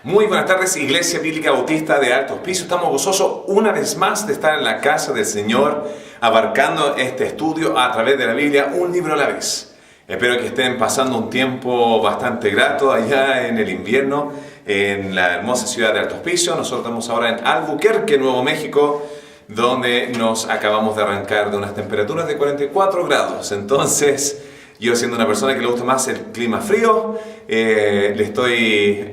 Muy buenas tardes, Iglesia Bíblica Bautista de Alto Hospicio. Estamos gozosos una vez más de estar en la casa del Señor, abarcando este estudio a través de la Biblia, un libro a la vez. Espero que estén pasando un tiempo bastante grato allá en el invierno, en la hermosa ciudad de Alto Hospicio. Nosotros estamos ahora en Albuquerque, Nuevo México, donde nos acabamos de arrancar de unas temperaturas de 44 grados. Entonces, yo siendo una persona que le gusta más el clima frío, le estoy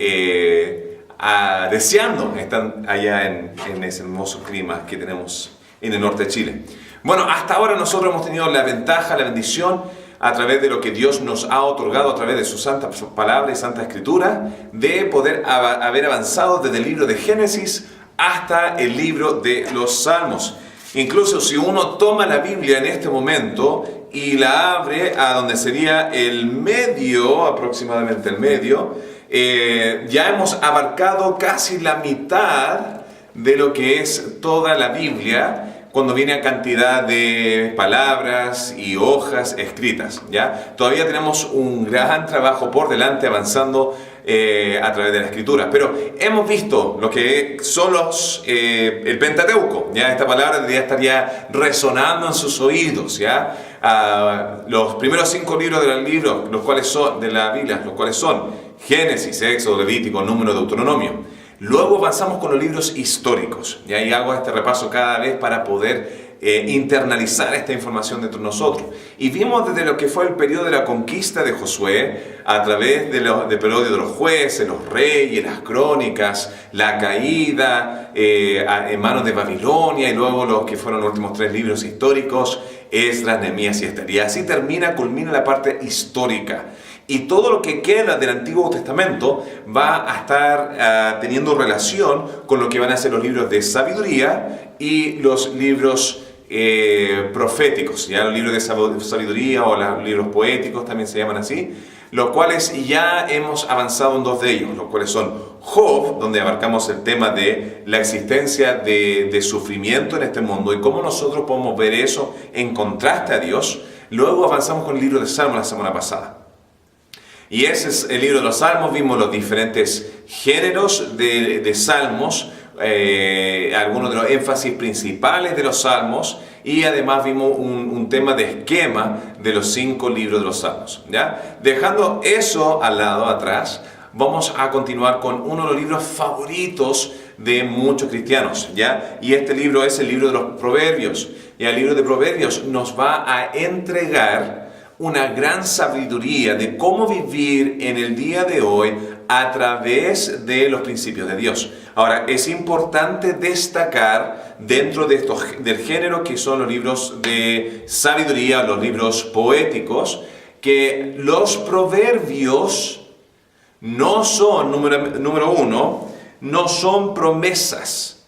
deseando estar allá en ese hermoso clima que tenemos en el norte de Chile. Bueno, hasta ahora nosotros hemos tenido la ventaja, la bendición, a través de lo que Dios nos ha otorgado a través de su santa palabra y santa escritura, de poder haber avanzado desde el libro de Génesis hasta el libro de los Salmos. Incluso si uno toma la Biblia en este momento y la abre a donde sería el medio, aproximadamente el medio, ya hemos abarcado casi la mitad de lo que es toda la Biblia, cuando viene a cantidad de palabras y hojas escritas, ¿ya? Todavía tenemos un gran trabajo por delante avanzando a través de la Escritura, pero hemos visto lo que son el Pentateuco, ¿ya? Esta palabra debería estar ya resonando en sus oídos, ¿ya? Los primeros 5 libros de la Biblia, los cuales son Génesis, Éxodo, Levítico, Número, Deuteronomio. Luego avanzamos con los libros históricos, y ahí hago este repaso cada vez para poder internalizar esta información dentro de nosotros. Y vimos desde lo que fue el periodo de la conquista de Josué, a través del periodo de los jueces, los reyes, las crónicas, la caída en manos de Babilonia, y luego los que fueron los últimos 3 libros históricos, Esdras, Nehemías y Esther. Y así culmina la parte histórica. Y todo lo que queda del Antiguo Testamento va a estar teniendo relación con lo que van a ser los libros de sabiduría y los libros proféticos, ya los libros de sabiduría o los libros poéticos también se llaman así, los cuales ya hemos avanzado en 2 de ellos, los cuales son Job, donde abarcamos el tema de la existencia de sufrimiento en este mundo y cómo nosotros podemos ver eso en contraste a Dios. Luego avanzamos con el libro de Salmos la semana pasada. Y ese es el libro de los Salmos. Vimos los diferentes géneros de Salmos, algunos de los énfasis principales de los Salmos, y además vimos un tema de esquema de los 5 libros de los Salmos, ¿ya? Dejando eso al lado, atrás, vamos a continuar con uno de los libros favoritos de muchos cristianos, ¿ya? Y este libro es el libro de los Proverbios. Y el libro de Proverbios nos va a entregar una gran sabiduría de cómo vivir en el día de hoy a través de los principios de Dios. Ahora, es importante destacar dentro de del género que son los libros de sabiduría, los libros poéticos, que los proverbios no son, número 1, no son promesas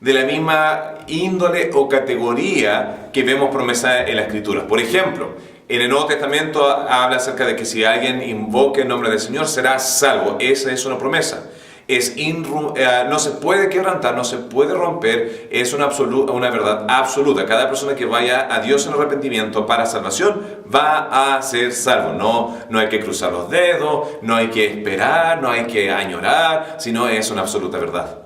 de la misma índole o categoría que vemos promesas en la Escritura. Por ejemplo, en el Nuevo Testamento habla acerca de que si alguien invoque el nombre del Señor será salvo. Esa es una promesa. No se puede quebrantar, no se puede romper, es una verdad absoluta. Cada persona que vaya a Dios en arrepentimiento para salvación va a ser salvo. No hay que cruzar los dedos, no hay que esperar, no hay que añorar, sino es una absoluta verdad.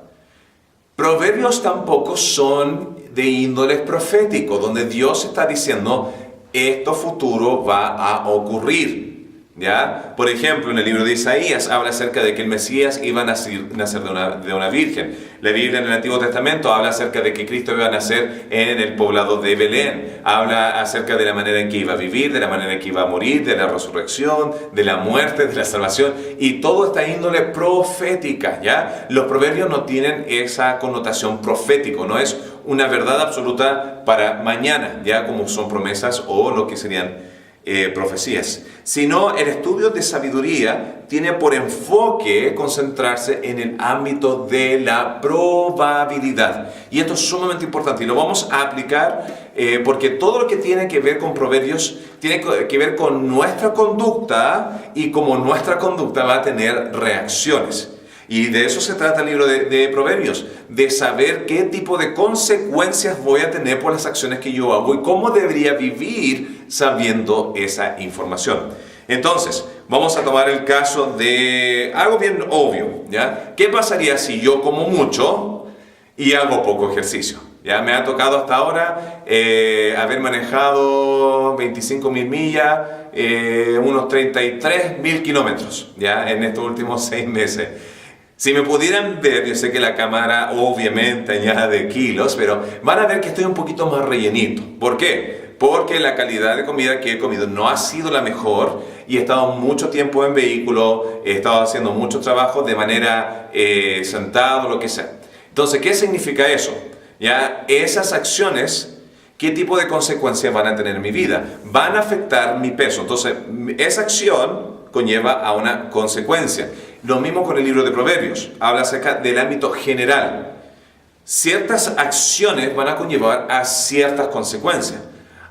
Proverbios tampoco son de índoles proféticos, donde Dios está diciendo esto futuro va a ocurrir, ¿ya? Por ejemplo, en el libro de Isaías habla acerca de que el Mesías iba a nacer de una virgen. La Biblia en el Antiguo Testamento habla acerca de que Cristo iba a nacer en el poblado de Belén. Habla acerca de la manera en que iba a vivir, de la manera en que iba a morir, de la resurrección, de la muerte, de la salvación, y todo esta índole profética, ¿ya? Los proverbios no tienen esa connotación profético, no es una verdad absoluta para mañana, ya como son promesas o lo que serían profecías, sino el estudio de sabiduría tiene por enfoque concentrarse en el ámbito de la probabilidad, y esto es sumamente importante y lo vamos a aplicar porque todo lo que tiene que ver con proverbios tiene que ver con nuestra conducta y cómo nuestra conducta va a tener reacciones. Y de eso se trata el libro de Proverbios, de saber qué tipo de consecuencias voy a tener por las acciones que yo hago y cómo debería vivir sabiendo esa información. Entonces, vamos a tomar el caso de algo bien obvio, ¿ya? ¿Qué pasaría si yo como mucho y hago poco ejercicio? ¿Ya? Me ha tocado hasta ahora haber manejado 25.000 millas, unos 33.000 kilómetros, ¿ya? En estos últimos 6 meses. Si me pudieran ver, yo sé que la cámara obviamente añade kilos, pero van a ver que estoy un poquito más rellenito. ¿Por qué? Porque la calidad de comida que he comido no ha sido la mejor y he estado mucho tiempo en vehículo, he estado haciendo mucho trabajo de manera sentado, lo que sea. Entonces, ¿qué significa eso? ¿Ya? Esas acciones, ¿qué tipo de consecuencias van a tener en mi vida? Van a afectar mi peso. Entonces, esa acción conlleva a una consecuencia. Lo mismo con el libro de Proverbios. Habla acerca del ámbito general. Ciertas acciones van a conllevar a ciertas consecuencias.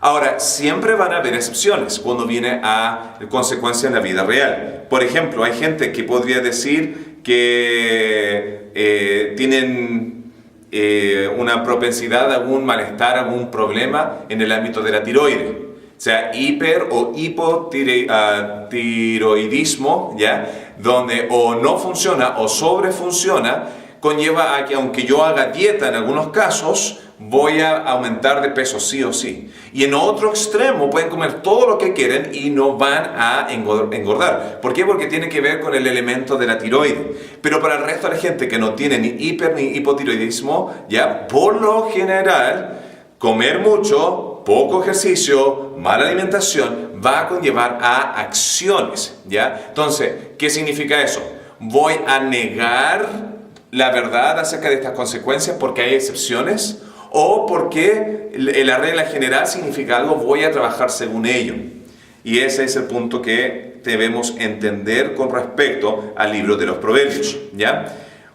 Ahora, siempre van a haber excepciones cuando viene a consecuencias en la vida real. Por ejemplo, hay gente que podría decir que tienen una propensidad a algún malestar, algún problema en el ámbito de la tiroides. O sea, hiper o hipotiroidismo, ¿ya? Donde o no funciona o sobrefunciona, conlleva a que aunque yo haga dieta en algunos casos, voy a aumentar de peso sí o sí. Y en otro extremo pueden comer todo lo que quieren y no van a engordar. ¿Por qué? Porque tiene que ver con el elemento de la tiroides. Pero para el resto de la gente que no tiene ni hiper ni hipotiroidismo, ya por lo general, comer mucho, poco ejercicio, mala alimentación, va a conllevar a acciones, ¿ya? Entonces, ¿qué significa eso? Voy a negar la verdad acerca de estas consecuencias porque hay excepciones o porque la regla general significa algo, voy a trabajar según ello. Y ese es el punto que debemos entender con respecto al libro de los Proverbios, ¿ya?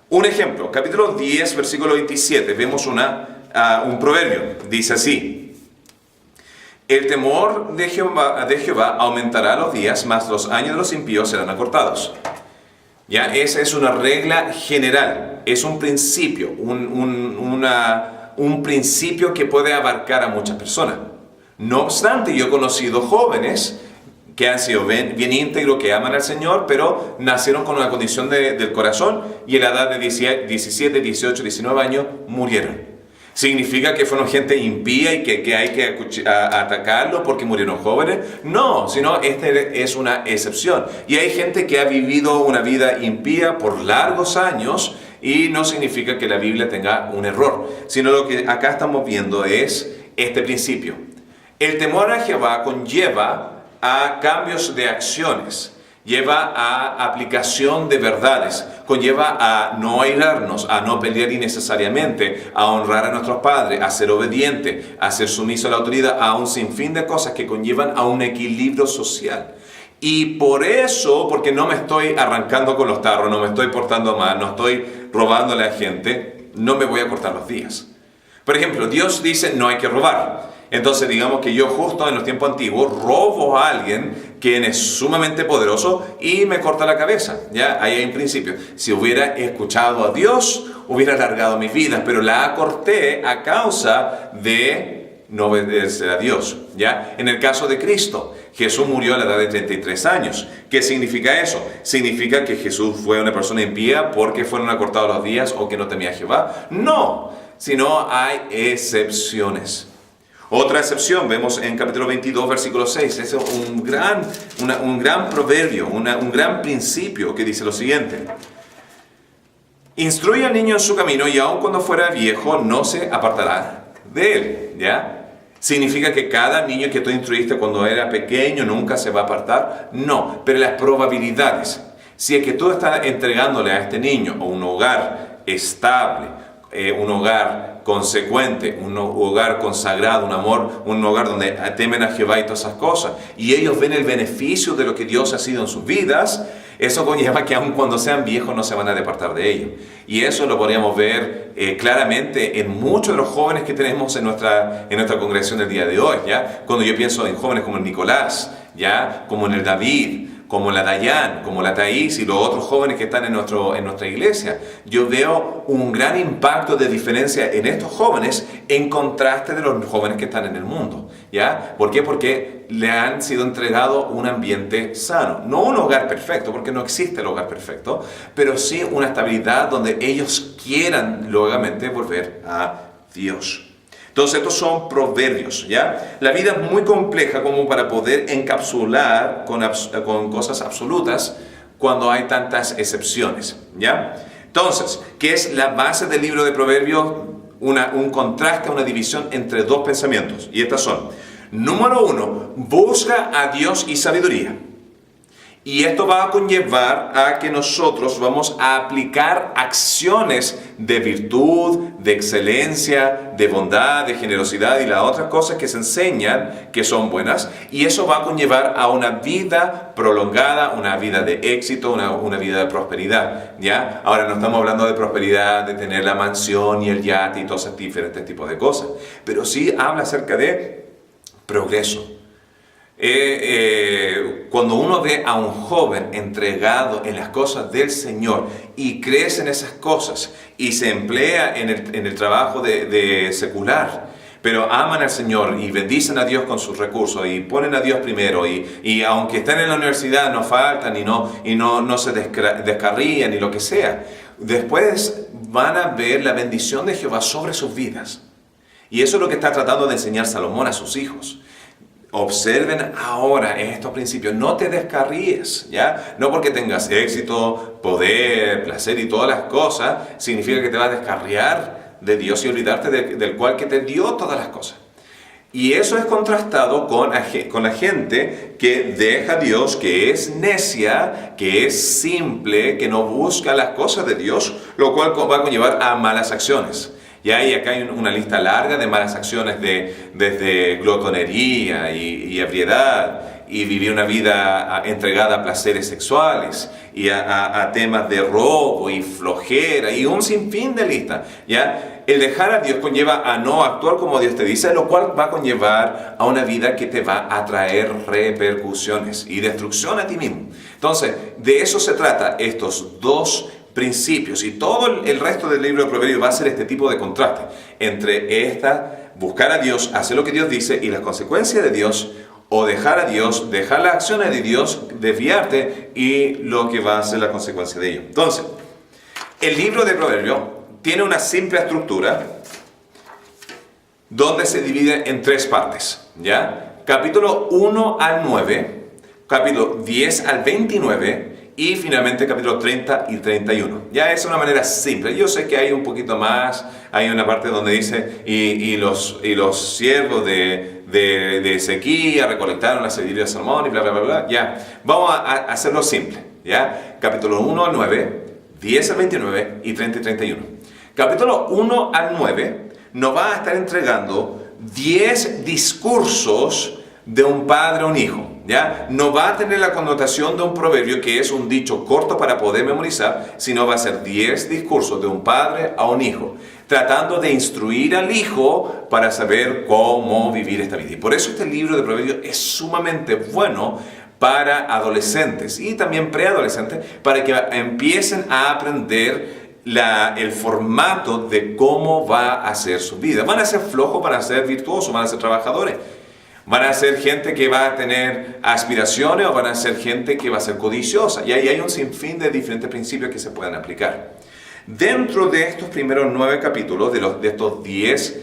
Un ejemplo, capítulo 10, versículo 27, vemos un proverbio, dice así: el temor de Jehová aumentará los días, mas los años de los impíos serán acortados. Ya, esa es una regla general, es un principio, un principio que puede abarcar a muchas personas. No obstante, yo he conocido jóvenes que han sido bien íntegros, que aman al Señor, pero nacieron con una condición del corazón y a la edad de 17, 18, 19 años murieron. ¿Significa que fueron gente impía y que hay que atacarlo porque murieron jóvenes? No, sino esta es una excepción. Y hay gente que ha vivido una vida impía por largos años y no significa que la Biblia tenga un error, sino lo que acá estamos viendo es este principio. El temor a Jehová conlleva a cambios de acciones, lleva a aplicación de verdades, conlleva a no airarnos, a no pelear innecesariamente, a honrar a nuestros padres, a ser obediente, a ser sumiso a la autoridad, a un sinfín de cosas que conllevan a un equilibrio social. Y por eso, porque no me estoy arrancando con los tarros, no me estoy portando mal, no estoy robándole a gente, no me voy a cortar los días. Por ejemplo, Dios dice no hay que robar. Entonces digamos que yo justo en los tiempos antiguos robo a alguien quien es sumamente poderoso y me corta la cabeza, ¿ya? Ahí hay un principio. Si hubiera escuchado a Dios, hubiera alargado mi vida, pero la acorté a causa de no obedecer a Dios, ¿ya? En el caso de Cristo, Jesús murió a la edad de 33 años. ¿Qué significa eso? ¿Significa que Jesús fue una persona impía porque fueron acortados los días o que no temía a Jehová? No, sino hay excepciones. Otra excepción vemos en capítulo 22, versículo 6. Es un gran proverbio, un gran principio que dice lo siguiente: instruye al niño en su camino y aun cuando fuera viejo no se apartará de él, ¿ya? ¿Significa que cada niño que tú instruiste cuando era pequeño nunca se va a apartar? No, pero las probabilidades. Si es que tú estás entregándole a este niño un hogar estable, un hogar consecuente, un hogar consagrado, un hogar donde temen a Jehová y todas esas cosas, y ellos ven el beneficio de lo que Dios ha sido en sus vidas, eso conlleva que aun cuando sean viejos no se van a apartar de ello. Y eso lo podríamos ver claramente en muchos de los jóvenes que tenemos en nuestra congregación el día de hoy, ¿ya? Cuando yo pienso en jóvenes como el Nicolás, ¿ya? Como en el David, como la Dayan, como la Thais y los otros jóvenes que están en nuestra iglesia, yo veo un gran impacto de diferencia en estos jóvenes en contraste de los jóvenes que están en el mundo. ¿Ya? ¿Por qué? Porque le han sido entregado un ambiente sano. No un hogar perfecto, porque no existe el hogar perfecto, pero sí una estabilidad donde ellos quieran lógicamente volver a Dios. Entonces, estos son proverbios, ¿ya? La vida es muy compleja como para poder encapsular con cosas absolutas cuando hay tantas excepciones, ¿ya? Entonces, ¿qué es la base del libro de Proverbios? Un contraste, una división entre dos pensamientos. Y estas son: número 1, busca a Dios y sabiduría. Y esto va a conllevar a que nosotros vamos a aplicar acciones de virtud, de excelencia, de bondad, de generosidad y las otras cosas que se enseñan que son buenas. Y eso va a conllevar a una vida prolongada, una vida de éxito, una vida de prosperidad. ¿Ya? Ahora no estamos hablando de prosperidad, de tener la mansión y el yate y todos esos diferentes tipos de cosas. Pero sí habla acerca de progreso. Cuando uno ve a un joven entregado en las cosas del Señor y crece en esas cosas y se emplea en el trabajo de secular, pero aman al Señor y bendicen a Dios con sus recursos y ponen a Dios primero y aunque estén en la universidad no faltan y no se descarrían y lo que sea, después van a ver la bendición de Jehová sobre sus vidas. Y eso es lo que está tratando de enseñar Salomón a sus hijos. Observen ahora estos principios, no te descarríes, ¿ya? No porque tengas éxito, poder, placer y todas las cosas, significa que te vas a descarriar de Dios y olvidarte del cual que te dio todas las cosas. Y eso es contrastado con la gente que deja a Dios, que es necia, que es simple, que no busca las cosas de Dios, lo cual va a conllevar a malas acciones. Y acá hay una lista larga de malas acciones desde glotonería y ebriedad y vivir una vida entregada a placeres sexuales y a temas de robo y flojera y un sinfín de listas. ¿Ya? El dejar a Dios conlleva a no actuar como Dios te dice, lo cual va a conllevar a una vida que te va a traer repercusiones y destrucción a ti mismo. Entonces, de eso se trata estos dos principios, y todo el resto del libro de Proverbios va a ser este tipo de contraste entre buscar a Dios, hacer lo que Dios dice y las consecuencias de Dios, o dejar a Dios, dejar las acciones de Dios, desviarte y lo que va a ser la consecuencia de ello. Entonces, el libro de Proverbios tiene una simple estructura donde se divide en tres partes, ¿ya? Capítulo 1 al 9, capítulo 10 al 29, y finalmente capítulo 30 y 31. Ya es una manera simple. Yo sé que hay un poquito más. Hay una parte donde dice, y los siervos de Ezequías recolectaron la sabiduría de Salomón y bla, bla, bla, bla. Ya, vamos a hacerlo simple. Ya, capítulo 1 al 9, 10 al 29 y 30 y 31. Capítulo 1 al 9 nos va a estar entregando 10 discursos de un padre a un hijo. ¿Ya? No va a tener la connotación de un proverbio que es un dicho corto para poder memorizar, sino va a ser 10 discursos de un padre a un hijo, tratando de instruir al hijo para saber cómo vivir esta vida. Y por eso este libro de Proverbios es sumamente bueno para adolescentes y también preadolescentes, para que empiecen a aprender el formato de cómo va a ser su vida. Van a ser flojos, van a ser virtuosos, van a ser trabajadores. ¿Van a ser gente que va a tener aspiraciones o van a ser gente que va a ser codiciosa? Y ahí hay un sinfín de diferentes principios que se pueden aplicar. Dentro de estos primeros 9 capítulos, de estos 10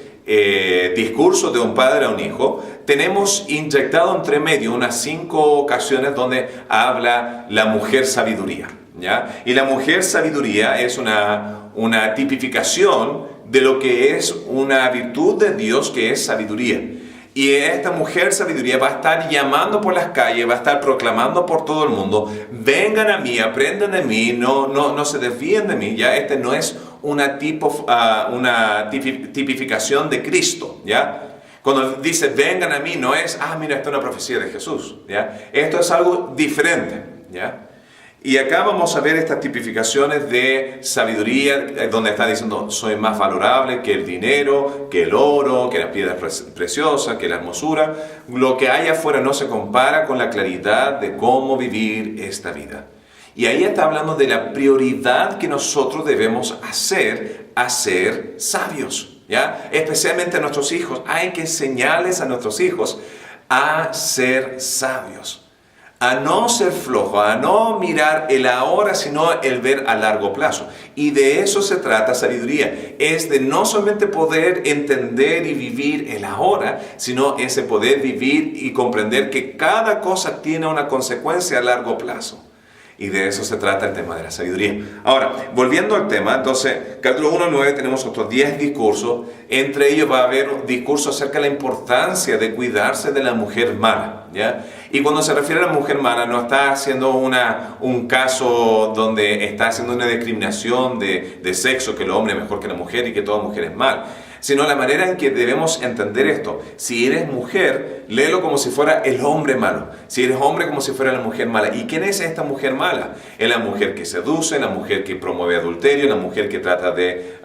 discursos de un padre a un hijo, tenemos inyectado entre medio unas 5 ocasiones donde habla la mujer sabiduría, ¿ya? Y la mujer sabiduría es una tipificación de lo que es una virtud de Dios, que es sabiduría. Y esta mujer sabiduría va a estar llamando por las calles, va a estar proclamando por todo el mundo: vengan a mí, aprendan de mí, no se desvíen de mí. Ya este no es una tipificación de Cristo, ¿ya? Cuando dice vengan a mí, no es, mira, esta es una profecía de Jesús, ¿ya? Esto es algo diferente, ¿ya? Y acá vamos a ver estas tipificaciones de sabiduría, donde está diciendo, soy más valorable que el dinero, que el oro, que las piedras preciosas, que la hermosura. Lo que hay afuera no se compara con la claridad de cómo vivir esta vida. Y ahí está hablando de la prioridad que nosotros debemos hacer a ser sabios, ¿ya? Especialmente a nuestros hijos. Hay que enseñarles a nuestros hijos a ser sabios, a no ser flojo, a no mirar el ahora, sino el ver a largo plazo. Y de eso se trata sabiduría. Es de no solamente poder entender y vivir el ahora, sino ese poder vivir y comprender que cada cosa tiene una consecuencia a largo plazo. Y de eso se trata el tema de la sabiduría. Ahora, volviendo al tema, entonces, capítulo 1 al 9 tenemos otros 10 discursos. Entre ellos va a haber un discurso acerca de la importancia de cuidarse de la mujer mala, ¿ya? Y cuando se refiere a la mujer mala, no está haciendo un caso donde está haciendo una discriminación de sexo, que el hombre es mejor que la mujer y que toda mujer es mal, sino la manera en que debemos entender esto. Si eres mujer, léelo como si fuera el hombre malo. Si eres hombre, como si fuera la mujer mala. ¿Y quién es esta mujer mala? Es la mujer que seduce, la mujer que promueve adulterio, la mujer que trata de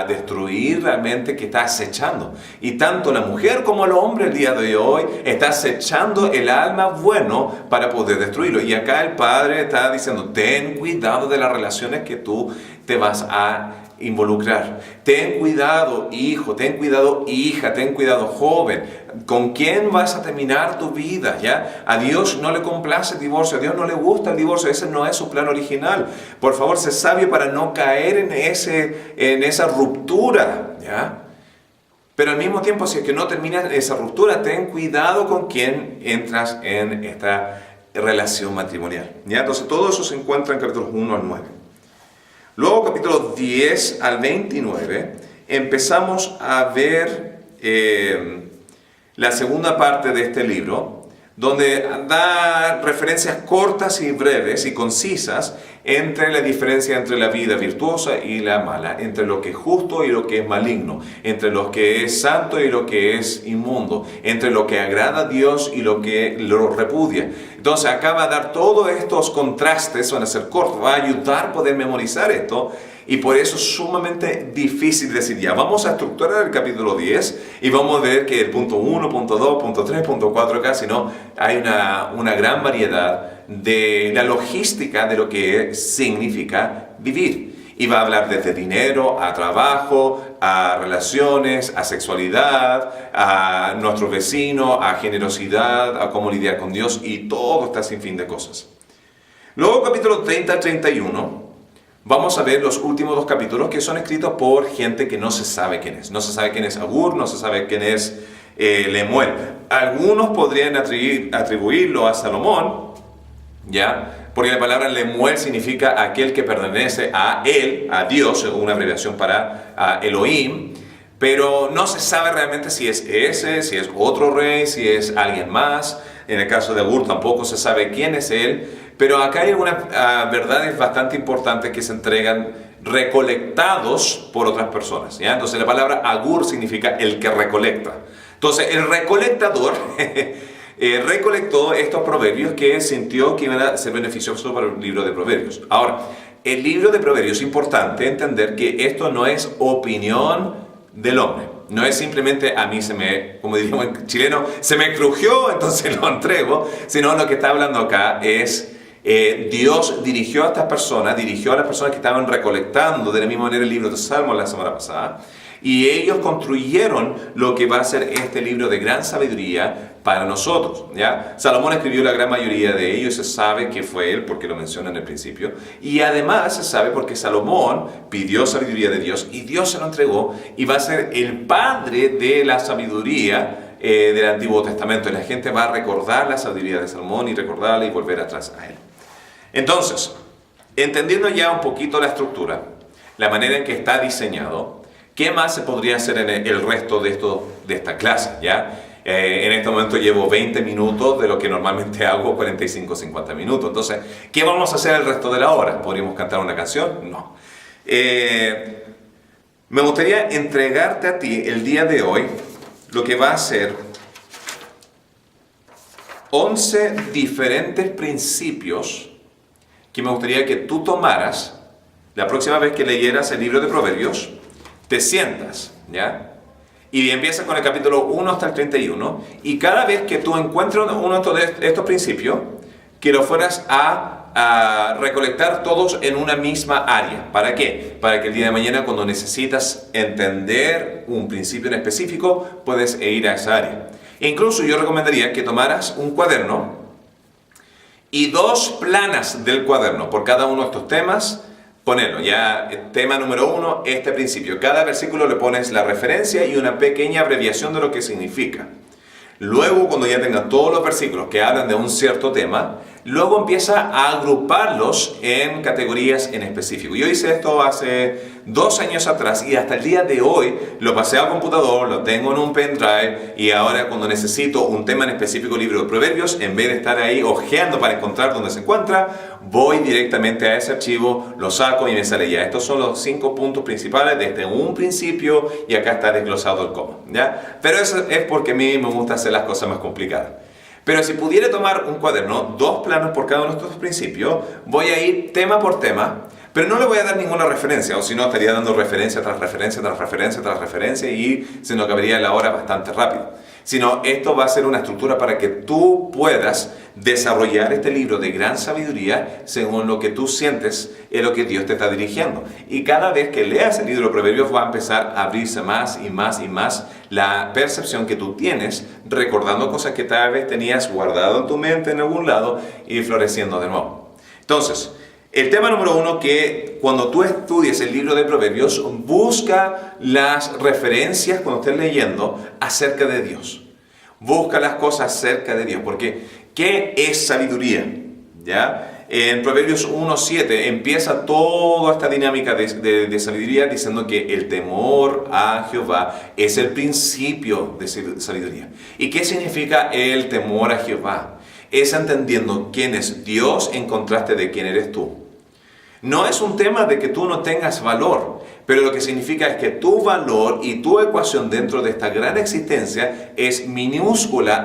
destruir realmente, que está acechando. Y tanto la mujer como el hombre el día de hoy está acechando el alma bueno para poder destruirlo. Y acá el padre está diciendo, ten cuidado de las relaciones que tú te vas a involucrar. Ten cuidado, hijo, ten cuidado, hija, ten cuidado, joven. ¿Con quién vas a terminar tu vida? ¿Ya? A Dios no le complace el divorcio, a Dios no le gusta el divorcio, ese no es su plan original. Por favor, sé sabio para no caer en esa ruptura, ¿ya? Pero al mismo tiempo, si es que no terminas esa ruptura, ten cuidado con quién entras en esta relación matrimonial, ¿ya? Entonces, todo eso se encuentra en capítulos 1 al 9. Luego, capítulos 10 al 29, empezamos a ver la segunda parte de este libro, donde da referencias cortas y breves y concisas entre la diferencia entre la vida virtuosa y la mala, entre lo que es justo y lo que es maligno, entre lo que es santo y lo que es inmundo, entre lo que agrada a Dios y lo que lo repudia. Entonces acá va a dar todos estos contrastes, van a ser cortos, va a ayudar a poder memorizar esto. Y por eso es sumamente difícil decir, ya, vamos a estructurar el capítulo 10 y vamos a ver que el punto 1, punto 2, punto 3, punto 4 acá, sino hay una gran variedad de la logística de lo que significa vivir. Y va a hablar desde dinero, a trabajo, a relaciones, a sexualidad, a nuestros vecinos, a generosidad, a cómo lidiar con Dios y todo está sin fin de cosas. Luego capítulo 30 al 31. Vamos a ver los últimos dos capítulos que son escritos por gente que no se sabe quién es. No se sabe quién es Agur, no se sabe quién es Lemuel. Algunos podrían atribuirlo a Salomón, ¿ya? Porque la palabra Lemuel significa aquel que pertenece a él, a Dios, una abreviación para Elohim. Pero no se sabe realmente si es ese, si es otro rey, si es alguien más. En el caso de Agur tampoco se sabe quién es él. Pero acá hay algunas verdades bastante importantes que se entregan recolectados por otras personas, ¿ya? Entonces la palabra Agur significa el que recolecta. Entonces el recolectador recolectó estos proverbios que sintió que iban a ser beneficiosos para el libro de Proverbios. Ahora, el libro de Proverbios es importante entender que esto no es opinión del hombre. No es simplemente a mí como diríamos en chileno, se me crujió, entonces lo entrego, sino lo que está hablando acá es Dios dirigió a estas personas, dirigió a las personas que estaban recolectando de la misma manera el libro de Salmos la semana pasada, y ellos construyeron lo que va a ser este libro de gran sabiduría para nosotros, ¿ya? Salomón escribió la gran mayoría de ellos, se sabe que fue él porque lo menciona en el principio, y además se sabe porque Salomón pidió sabiduría de Dios y Dios se lo entregó y va a ser el padre de la sabiduría del Antiguo Testamento. Y la gente va a recordar la sabiduría de Salomón y recordarla y volver atrás a él. Entonces, entendiendo ya un poquito la estructura, la manera en que está diseñado, ¿qué más se podría hacer en el resto de esta clase? ¿Ya? En este momento llevo 20 minutos de lo que normalmente hago, 45 50 minutos. Entonces, ¿qué vamos a hacer el resto de la hora? ¿Podríamos cantar una canción? No. Me gustaría entregarte a ti el día de hoy lo que va a ser 11 diferentes principios que me gustaría que tú tomaras, la próxima vez que leyeras el libro de Proverbios, te sientas, ¿ya? Y empiezas con el capítulo 1 hasta el 31, y cada vez que tú encuentres uno de estos principios, que lo fueras a recolectar todos en una misma área. ¿Para qué? Para que el día de mañana, cuando necesitas entender un principio en específico, puedes ir a esa área. E incluso yo recomendaría que tomaras un cuaderno y 2 planas del cuaderno por cada uno de estos temas. Ponerlo, ya, tema número 1, este principio. Cada versículo le pones la referencia y una pequeña abreviación de lo que significa. Luego, cuando ya tengas todos los versículos que hablan de un cierto tema, luego empieza a agruparlos en categorías en específico. Yo hice esto hace 2 años atrás y hasta el día de hoy lo pasé al computador, lo tengo en un pendrive y ahora cuando necesito un tema en específico, libro de Proverbios, en vez de estar ahí hojeando para encontrar dónde se encuentra, voy directamente a ese archivo, lo saco y me sale ya. Estos son los 5 puntos principales desde un principio y acá está desglosado el cómo, ¿ya? Pero eso es porque a mí me gusta hacer las cosas más complicadas. Pero si pudiera tomar un cuaderno, 2 planos por cada uno de estos principios, voy a ir tema por tema, pero no le voy a dar ninguna referencia, o si no estaría dando referencia tras referencia, tras referencia, tras referencia y se nos acabaría la hora bastante rápido. Sino esto va a ser una estructura para que tú puedas desarrollar este libro de gran sabiduría según lo que tú sientes es lo que Dios te está dirigiendo. Y cada vez que leas el libro de Proverbios va a empezar a abrirse más y más y más la percepción que tú tienes, recordando cosas que tal vez tenías guardado en tu mente en algún lado y floreciendo de nuevo. Entonces, el tema número 1, que cuando tú estudies el libro de Proverbios, busca las referencias cuando estés leyendo acerca de Dios. Busca las cosas acerca de Dios, porque ¿qué es sabiduría? ¿Ya? En Proverbios 1:7 empieza toda esta dinámica de sabiduría diciendo que el temor a Jehová es el principio de sabiduría. ¿Y qué significa el temor a Jehová? Es entendiendo quién es Dios en contraste de quién eres tú. No es un tema de que tú no tengas valor, pero lo que significa es que tu valor y tu ecuación dentro de esta gran existencia es minúscula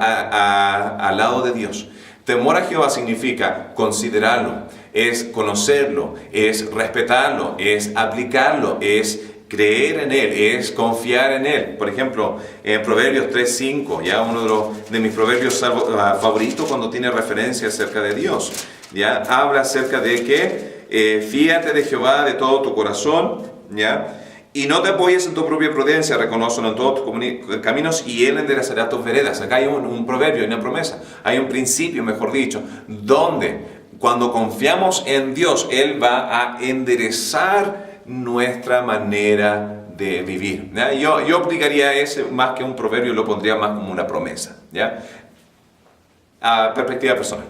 al lado de Dios. Temor a Jehová significa considerarlo, es conocerlo, es respetarlo, es aplicarlo, es creer en Él, es confiar en Él. Por ejemplo, en Proverbios 3:5, ya uno de mis proverbios favoritos cuando tiene referencia acerca de Dios, ya habla acerca de que fíate de Jehová de todo tu corazón, ¿ya? Y no te apoyes en tu propia prudencia, reconócelo en todos tus caminos y Él enderezará tus veredas. Acá hay un proverbio, hay una promesa, hay un principio, mejor dicho, donde cuando confiamos en Dios, Él va a enderezar nuestra manera de vivir, ¿ya? Yo aplicaría ese más que un proverbio, lo pondría más como una promesa, ¿ya? A perspectiva personal.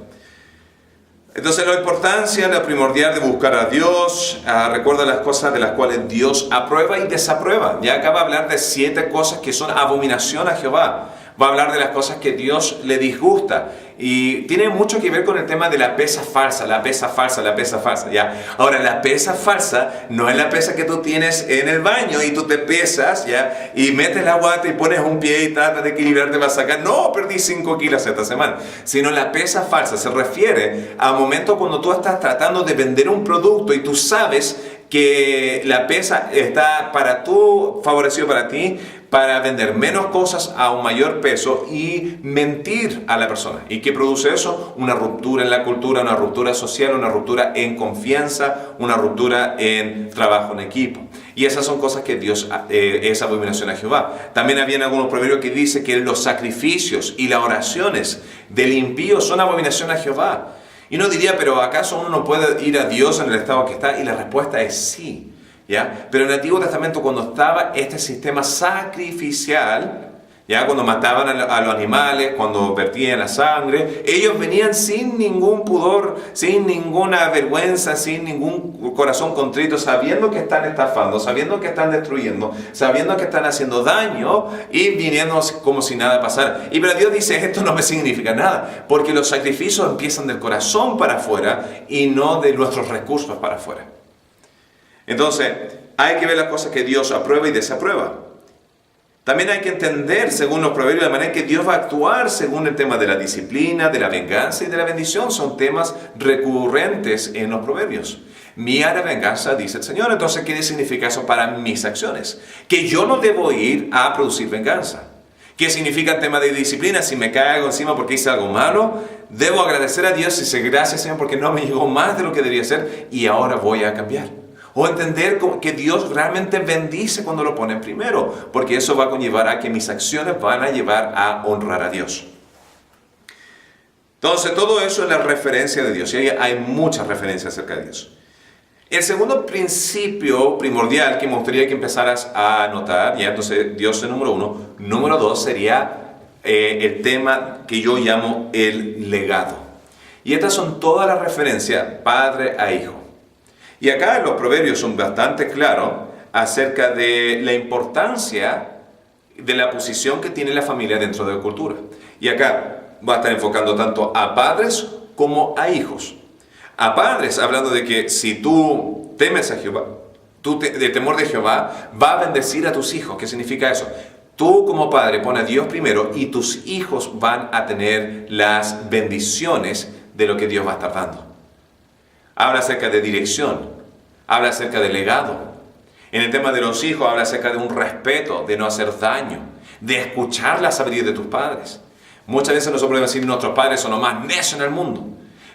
Entonces la importancia, la primordial de buscar a Dios, recuerda las cosas de las cuales Dios aprueba y desaprueba. Ya acaba de hablar de 7 cosas que son abominación a Jehová. Va a hablar de las cosas que Dios le disgusta. Y tiene mucho que ver con el tema de la pesa falsa, la pesa falsa, la pesa falsa. ¿Ya? Ahora, la pesa falsa no es la pesa que tú tienes en el baño y tú te pesas, ¿ya? Y metes la guata y pones un pie y tratas de equilibrarte para sacar. No, perdí 5 kilos esta semana. Sino la pesa falsa se refiere a momentos cuando tú estás tratando de vender un producto y tú sabes que la pesa está favorecido para ti, para vender menos cosas a un mayor peso y mentir a la persona. ¿Y qué produce eso? Una ruptura en la cultura, una ruptura social, una ruptura en confianza, una ruptura en trabajo en equipo. Y esas son cosas que Dios es abominación a Jehová. También había algunos proverbios que dice que los sacrificios y las oraciones del impío son abominación a Jehová. Y uno diría, pero ¿acaso uno no puede ir a Dios en el estado que está? Y la respuesta es sí, ¿ya? Pero en el Antiguo Testamento, cuando estaba este sistema sacrificial, ¿ya? Cuando mataban a los animales, cuando vertían la sangre, ellos venían sin ningún pudor, sin ninguna vergüenza, sin ningún corazón contrito, sabiendo que están estafando, sabiendo que están destruyendo, sabiendo que están haciendo daño y viniendo como si nada pasara. Y pero Dios dice, esto no me significa nada, porque los sacrificios empiezan del corazón para afuera y no de nuestros recursos para afuera. Entonces, hay que ver las cosas que Dios aprueba y desaprueba. También hay que entender, según los proverbios, de manera que Dios va a actuar según el tema de la disciplina, de la venganza y de la bendición. Son temas recurrentes en los proverbios. Mía la venganza, dice el Señor. Entonces, ¿qué significa eso para mis acciones? Que yo no debo ir a producir venganza. ¿Qué significa el tema de disciplina? Si me cae algo encima porque hice algo malo, debo agradecer a Dios y decir gracias, Señor, porque no me llegó más de lo que debía ser y ahora voy a cambiar. O entender que Dios realmente bendice cuando lo ponen primero, porque eso va a conllevar a que mis acciones van a llevar a honrar a Dios. Entonces, todo eso es la referencia de Dios, y hay muchas referencias acerca de Dios. El segundo principio primordial que me gustaría que empezaras a anotar, ya entonces Dios es número 1. Número 2 sería el tema que yo llamo el legado. Y estas son todas las referencias padre a hijo. Y acá los proverbios son bastante claros acerca de la importancia de la posición que tiene la familia dentro de la cultura. Y acá va a estar enfocando tanto a padres como a hijos. A padres, hablando de que si tú temes a Jehová, de temor de Jehová, va a bendecir a tus hijos. ¿Qué significa eso? Tú como padre pon a Dios primero y tus hijos van a tener las bendiciones de lo que Dios va a estar dando. Habla acerca de dirección, habla acerca de legado. En el tema de los hijos habla acerca de un respeto, de no hacer daño, de escuchar la sabiduría de tus padres. Muchas veces nosotros podemos decir nuestros padres son los más necios en el mundo.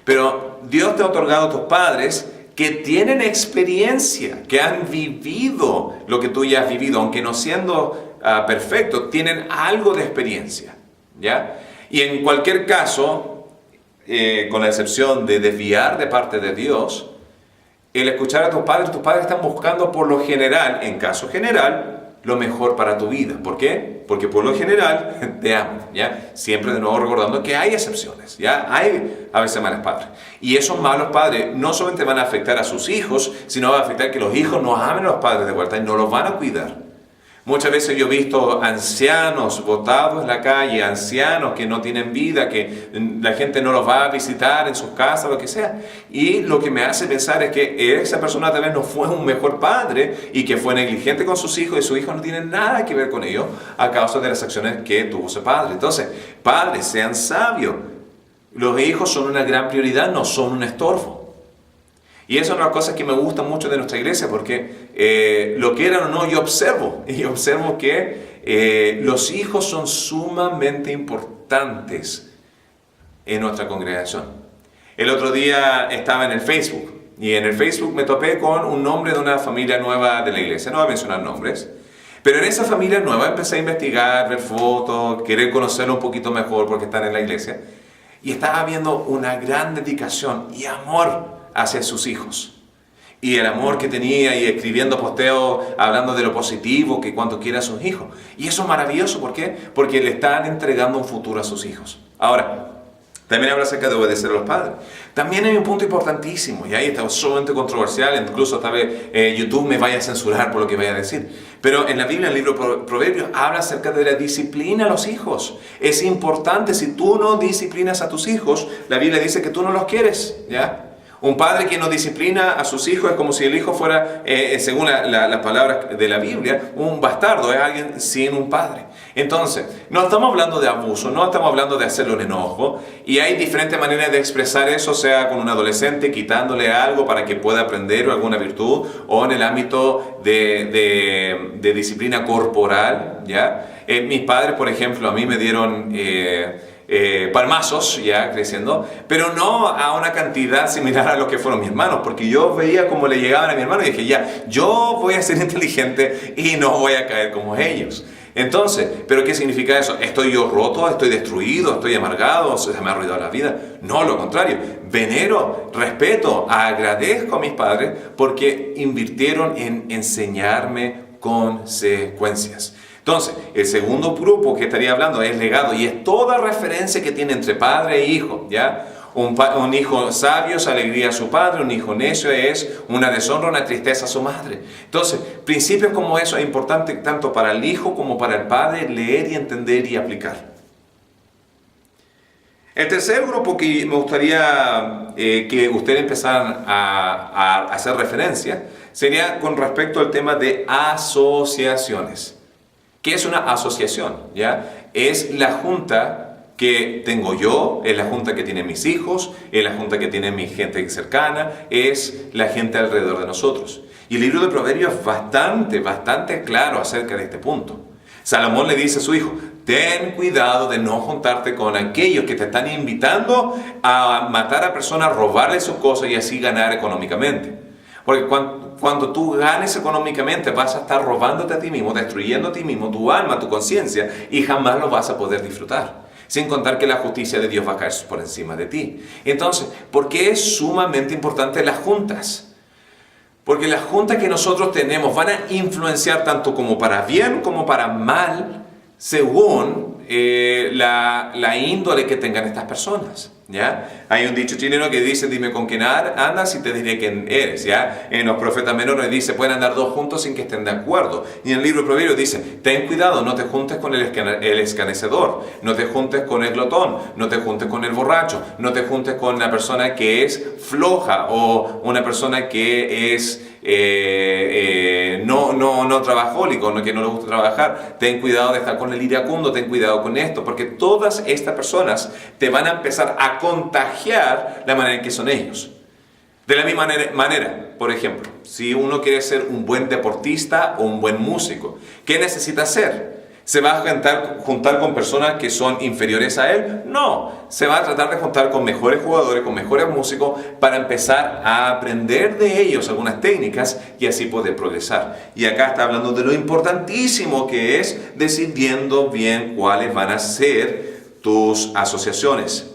Pero Dios te ha otorgado a tus padres que tienen experiencia, que han vivido lo que tú ya has vivido, aunque no siendo perfectos, tienen algo de experiencia, ¿ya? Y en cualquier caso, con la excepción de desviar de parte de Dios, el escuchar a tus padres están buscando por lo general, en caso general, lo mejor para tu vida. ¿Por qué? Porque por lo general te aman, ¿ya? Siempre de nuevo recordando que hay excepciones, ¿ya? Hay a veces malos padres. Y esos malos padres no solamente van a afectar a sus hijos, sino van a afectar que los hijos no amen a los padres de vuelta y no los van a cuidar. Muchas veces yo he visto ancianos botados en la calle, ancianos que no tienen vida, que la gente no los va a visitar en sus casas, lo que sea. Y lo que me hace pensar es que esa persona tal vez no fue un mejor padre y que fue negligente con sus hijos y sus hijos no tienen nada que ver con ellos a causa de las acciones que tuvo ese padre. Entonces, padres, sean sabios. Los hijos son una gran prioridad, no son un estorbo. Y eso es una cosa que me gusta mucho de nuestra iglesia porque lo quieran o no, yo observo que los hijos son sumamente importantes en nuestra congregación. El otro día estaba en el Facebook y en el Facebook me topé con un nombre de una familia nueva de la iglesia, no voy a mencionar nombres, pero en esa familia nueva empecé a investigar, ver fotos, querer conocerlo un poquito mejor porque están en la iglesia y estaba viendo una gran dedicación y amor hacia sus hijos. Y el amor que tenía y escribiendo posteos hablando de lo positivo, que cuanto quiera a sus hijos. Y eso es maravilloso, ¿por qué? Porque le están entregando un futuro a sus hijos. Ahora, también habla acerca de obedecer a los padres. También hay un punto importantísimo, y ahí está sumamente controversial, incluso tal vez YouTube me vaya a censurar por lo que vaya a decir. Pero en la Biblia, en el libro Proverbios, habla acerca de la disciplina a los hijos. Es importante, si tú no disciplinas a tus hijos, la Biblia dice que tú no los quieres, ¿ya? Un padre que no disciplina a sus hijos es como si el hijo fuera, según las palabras de la Biblia, un bastardo, es alguien sin un padre. Entonces, no estamos hablando de abuso, no estamos hablando de hacerle un enojo, y hay diferentes maneras de expresar eso, sea con un adolescente quitándole algo para que pueda aprender alguna virtud, o en el ámbito de disciplina corporal, ¿ya? Mis padres, por ejemplo, a mí me dieron palmazos ya creciendo, pero no a una cantidad similar a lo que fueron mis hermanos, porque yo veía cómo le llegaban a mi hermano y dije, ya, yo voy a ser inteligente y no voy a caer como ellos. Entonces, ¿pero qué significa eso? ¿Estoy yo roto? ¿Estoy destruido? ¿Estoy amargado? ¿Se me ha arruinado la vida? No, lo contrario. Venero, respeto, agradezco a mis padres porque invirtieron en enseñarme consecuencias. Entonces, el segundo grupo que estaría hablando es legado, y es toda referencia que tiene entre padre e hijo, ¿ya? Un hijo sabio es alegría a su padre, un hijo necio es una deshonra, una tristeza a su madre. Entonces, principios como eso es importante tanto para el hijo como para el padre leer y entender y aplicar. El tercer grupo que me gustaría que ustedes empezaran a hacer referencia sería con respecto al tema de asociaciones. ¿Qué es una asociación? ¿Ya? Es la junta que tengo yo, es la junta que tienen mis hijos, es la junta que tiene mi gente cercana, es la gente alrededor de nosotros. Y el libro de Proverbios es bastante claro acerca de este punto. Salomón le dice a su hijo, ten cuidado de no juntarte con aquellos que te están invitando a matar a personas, robarle sus cosas y así ganar económicamente. Porque cuando tú ganes económicamente vas a estar robándote a ti mismo, destruyendo a ti mismo, tu alma, tu conciencia, y jamás lo vas a poder disfrutar. Sin contar que la justicia de Dios va a caer por encima de ti. Entonces, ¿por qué es sumamente importante las juntas? Porque las juntas que nosotros tenemos van a influenciar tanto como para bien como para mal, según la índole que tengan estas personas. ¿Ya? Hay un dicho chileno que dice, dime con quién andas y te diré quién eres. ¿Ya? En los profetas menores dice, pueden andar dos juntos sin que estén de acuerdo. Y en el libro de Proverbios dice, ten cuidado, no te juntes con el escarnecedor, no te juntes con el glotón, no te juntes con el borracho, no te juntes con una persona que es floja o una persona que es no trabajólico, que no le gusta trabajar. Ten cuidado de estar con el iracundo, ten cuidado con esto, porque todas estas personas te van a empezar a contagiar la manera en que son ellos. De la misma manera, por ejemplo, si uno quiere ser un buen deportista o un buen músico, ¿qué necesita hacer? ¿Se va a juntar con personas que son inferiores a él? No, se va a tratar de juntar con mejores jugadores, con mejores músicos, para empezar a aprender de ellos algunas técnicas y así poder progresar. Y acá está hablando de lo importantísimo que es decidiendo bien cuáles van a ser tus asociaciones.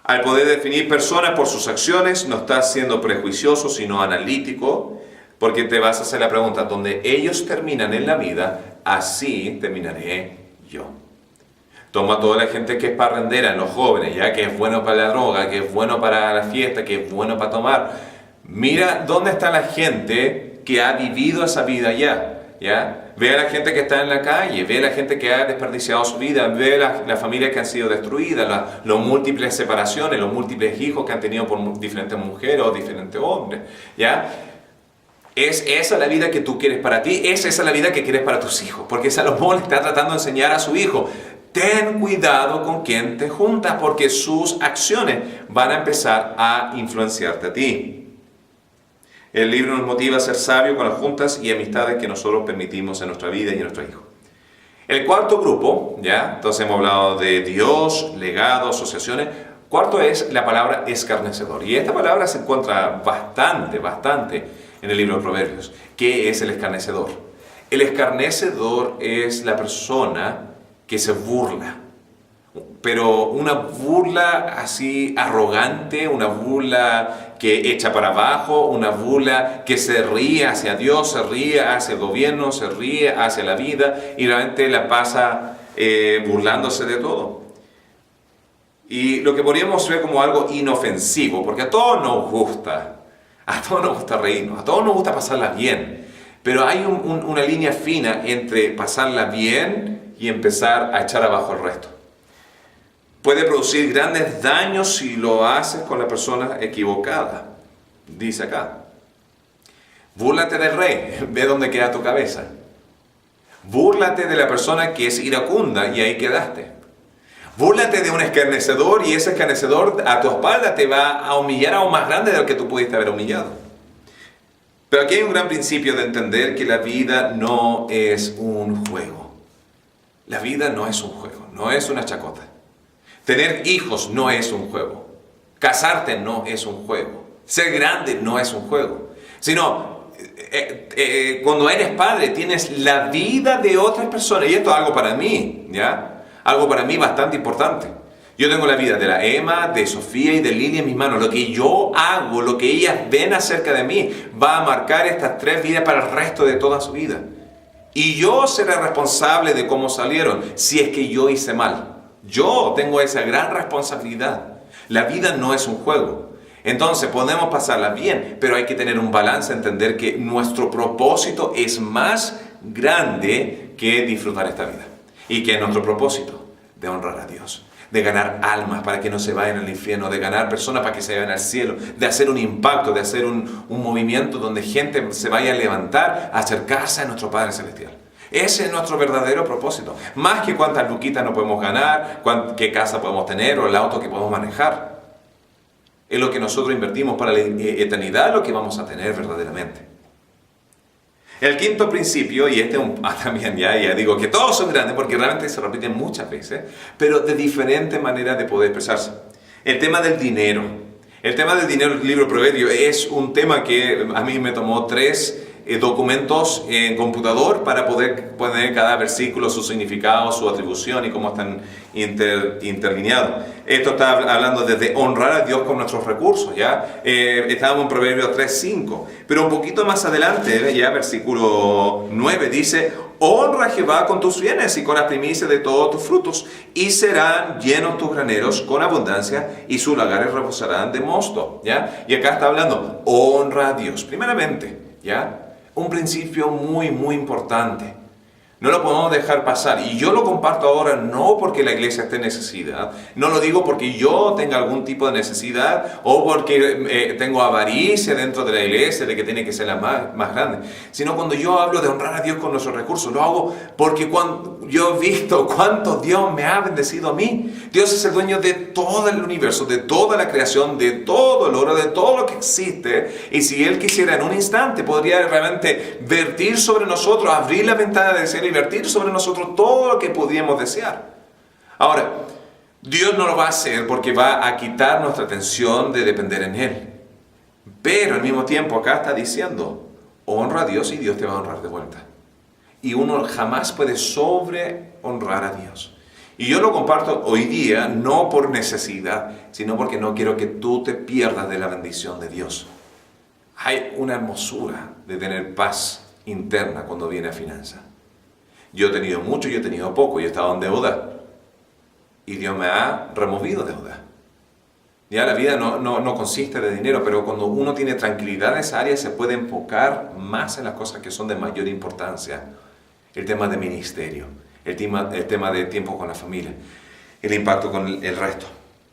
Al poder definir personas por sus acciones, no estás siendo prejuicioso, sino analítico, porque te vas a hacer la pregunta, donde ellos terminan en la vida, así terminaré yo. Toma a toda la gente que es parrandera, en los jóvenes, ya que es bueno para la droga, que es bueno para la fiesta, que es bueno para tomar. Mira dónde está la gente que ha vivido esa vida ya. ¿Ya? Ve a la gente que está en la calle, ve a la gente que ha desperdiciado su vida, ve a las familias que han sido destruidas, las múltiples separaciones, los múltiples hijos que han tenido por diferentes mujeres o diferentes hombres. ¿Ya? ¿Es esa la vida que tú quieres para ti? ¿Es esa la vida que quieres para tus hijos? Porque Salomón está tratando de enseñar a su hijo, ten cuidado con quién te juntas, porque sus acciones van a empezar a influenciarte a ti. El libro nos motiva a ser sabios con las juntas y amistades que nosotros permitimos en nuestra vida y en nuestros hijos. El cuarto grupo, ¿ya? Entonces hemos hablado de Dios, legado, asociaciones. Cuarto es la palabra escarnecedor. Y esta palabra se encuentra bastante en el libro de Proverbios. ¿Qué es el escarnecedor? El escarnecedor es la persona que se burla. Pero una burla así arrogante, una burla que echa para abajo, una burla que se ríe hacia Dios, se ríe hacia el gobierno, se ríe hacia la vida y realmente la pasa burlándose de todo. Y lo que podríamos ver como algo inofensivo, porque a todos nos gusta reírnos, a todos nos gusta pasarla bien, pero hay una línea fina entre pasarla bien y empezar a echar abajo el resto. Puede producir grandes daños si lo haces con la persona equivocada. Dice acá, búrlate del rey, ve dónde queda tu cabeza. Búrlate de la persona que es iracunda y ahí quedaste. Búrlate de un escarnecedor y ese escarnecedor a tu espalda te va a humillar aún más grande de lo que tú pudiste haber humillado. Pero aquí hay un gran principio de entender que la vida no es un juego. La vida no es un juego, no es una chacota. Tener hijos no es un juego. Casarte no es un juego. Ser grande no es un juego. Sino, cuando eres padre, tienes la vida de otras personas. Y esto es algo para mí, ¿ya? Algo para mí bastante importante. Yo tengo la vida de la Emma, de Sofía y de Lidia en mis manos. Lo que yo hago, lo que ellas ven acerca de mí, va a marcar estas tres vidas para el resto de toda su vida. Y yo seré responsable de cómo salieron, si es que yo hice mal. Yo tengo esa gran responsabilidad. La vida no es un juego. Entonces podemos pasarla bien, pero hay que tener un balance, entender que nuestro propósito es más grande que disfrutar esta vida. Y que es nuestro propósito de honrar a Dios, de ganar almas para que no se vayan al infierno, de ganar personas para que se vayan al cielo, de hacer un impacto, de hacer un movimiento donde gente se vaya a levantar, a acercarse a nuestro Padre Celestial. Ese es nuestro verdadero propósito. Más que cuántas luquitas nos podemos ganar, qué casa podemos tener o el auto que podemos manejar. Es lo que nosotros invertimos para la eternidad, lo que vamos a tener verdaderamente. El quinto principio, y este también ya digo que todos son grandes porque realmente se repiten muchas veces, pero de diferentes maneras de poder expresarse. El tema del dinero. El tema del dinero del libro de Proverbios es un tema que a mí me tomó 3 documentos en computador para poder poner cada versículo, su significado, su atribución y cómo están interlineados. Esto está hablando desde honrar a Dios con nuestros recursos, ¿ya? Estábamos en Proverbios 3:5, pero un poquito más adelante, ya versículo 9, dice: honra a Jehová con tus bienes y con las primicias de todos tus frutos, y serán llenos tus graneros con abundancia, y sus lagares rebosarán de mosto, ¿ya? Y acá está hablando, honra a Dios, primeramente, ¿ya? Un principio muy, muy importante. No lo podemos dejar pasar. Y yo lo comparto ahora no porque la iglesia esté en necesidad. No lo digo porque yo tenga algún tipo de necesidad o porque tengo avaricia dentro de la iglesia de que tiene que ser la más grande. Sino cuando yo hablo de honrar a Dios con nuestros recursos, lo hago porque cuando yo he visto cuánto Dios me ha bendecido a mí. Dios es el dueño de todo el universo, de toda la creación, de todo el oro, de todo lo que existe. Y si Él quisiera en un instante, podría realmente vertir sobre nosotros, abrir la ventana del cielo y vertir sobre nosotros todo lo que podíamos desear. Ahora, Dios no lo va a hacer porque va a quitar nuestra atención de depender en Él. Pero al mismo tiempo acá está diciendo, honra a Dios y Dios te va a honrar de vuelta. Y uno jamás puede honrar a Dios. Y yo lo comparto hoy día no por necesidad, sino porque no quiero que tú te pierdas de la bendición de Dios. Hay una hermosura de tener paz interna cuando viene a finanzas. Yo he tenido mucho, yo he tenido poco, yo he estado en deuda. Y Dios me ha removido deuda. Ya la vida no consiste de dinero, pero cuando uno tiene tranquilidad en esa área se puede enfocar más en las cosas que son de mayor importancia. El tema de ministerio, el tema de tiempo con la familia, el impacto con el resto.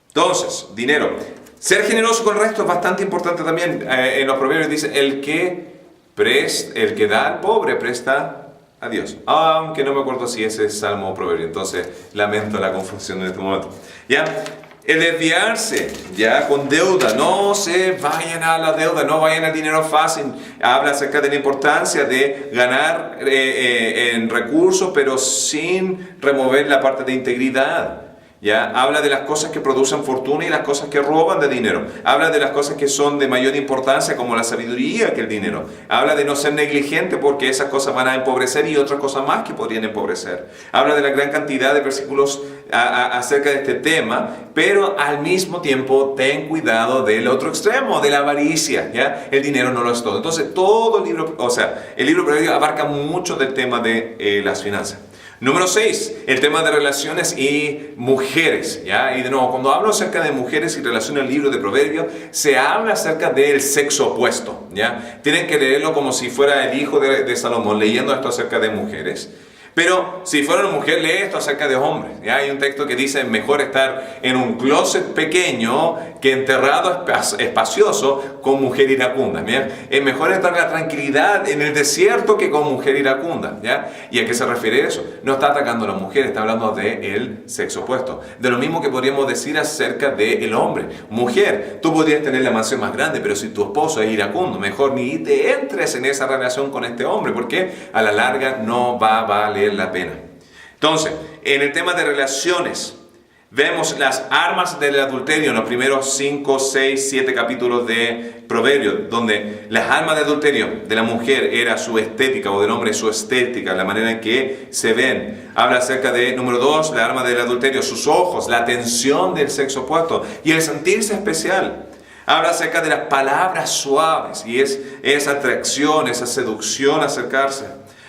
Entonces, dinero. Ser generoso con el resto es bastante importante también. En los proverbios dice, el que da al pobre presta a Dios. Aunque no me acuerdo si ese es Salmo o Proverbio, entonces lamento la confusión en este momento. ¿Ya? El desviarse, ya con deuda, no se vayan a la deuda, no vayan al dinero fácil. Habla acerca de la importancia de ganar en recursos, pero sin remover la parte de integridad. ¿Ya? Habla de las cosas que producen fortuna y las cosas que roban de dinero. Habla de las cosas que son de mayor importancia como la sabiduría que el dinero. Habla de no ser negligente porque esas cosas van a empobrecer y otras cosas más que podrían empobrecer. Habla de la gran cantidad de versículos acerca de este tema, pero al mismo tiempo ten cuidado del otro extremo, de la avaricia. ¿Ya? El dinero no lo es todo. Entonces todo el libro, el libro de Proverbios abarca mucho del tema de las finanzas. Número 6, el tema de relaciones y mujeres, ¿ya? Y de nuevo, cuando hablo acerca de mujeres y relaciones en el libro de Proverbios, se habla acerca del sexo opuesto, ¿ya? Tienen que leerlo como si fuera el hijo de Salomón, leyendo esto acerca de mujeres. Pero si fuera una mujer, lee esto acerca de hombres. ¿Ya? Hay un texto que dice, mejor estar en un closet pequeño que enterrado espacioso con mujer iracunda. ¿Ya? Es mejor estar en la tranquilidad en el desierto que con mujer iracunda. ¿Ya? ¿Y a qué se refiere eso? No está atacando a la mujer, está hablando del sexo opuesto. De lo mismo que podríamos decir acerca del hombre. Mujer, tú podrías tener la mansión más grande, pero si tu esposo es iracundo, mejor ni te entres en esa relación con este hombre, porque a la larga no va a valer la pena. Entonces, en el tema de relaciones, vemos las armas del adulterio en los primeros 5, 6, 7 capítulos de Proverbios, donde las armas de adulterio de la mujer era su estética, o del hombre su estética, la manera en que se ven. Habla acerca de, número 2, la arma del adulterio, sus ojos, la atención del sexo opuesto y el sentirse especial. Habla acerca de las palabras suaves y es esa atracción, esa seducción, acercarse.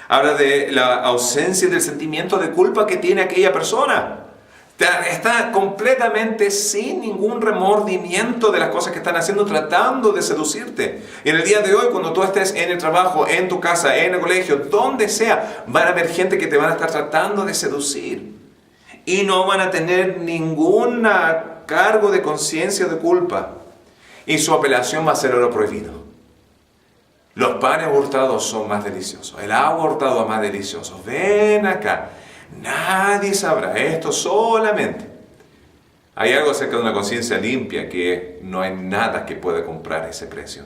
Habla de la ausencia del sentimiento de culpa que tiene aquella persona. Está completamente sin ningún remordimiento de las cosas que están haciendo, tratando de seducirte. Y en el día de hoy, cuando tú estés en el trabajo, en tu casa, en el colegio, donde sea, van a haber gente que te van a estar tratando de seducir. Y no van a tener ningún cargo de conciencia o de culpa. Y su apelación va a ser oro prohibido. Los panes hurtados son más deliciosos. El agua hurtada es más delicioso. Ven acá. Nadie sabrá esto solamente. Hay algo acerca de una conciencia limpia que no hay nada que pueda comprar ese precio.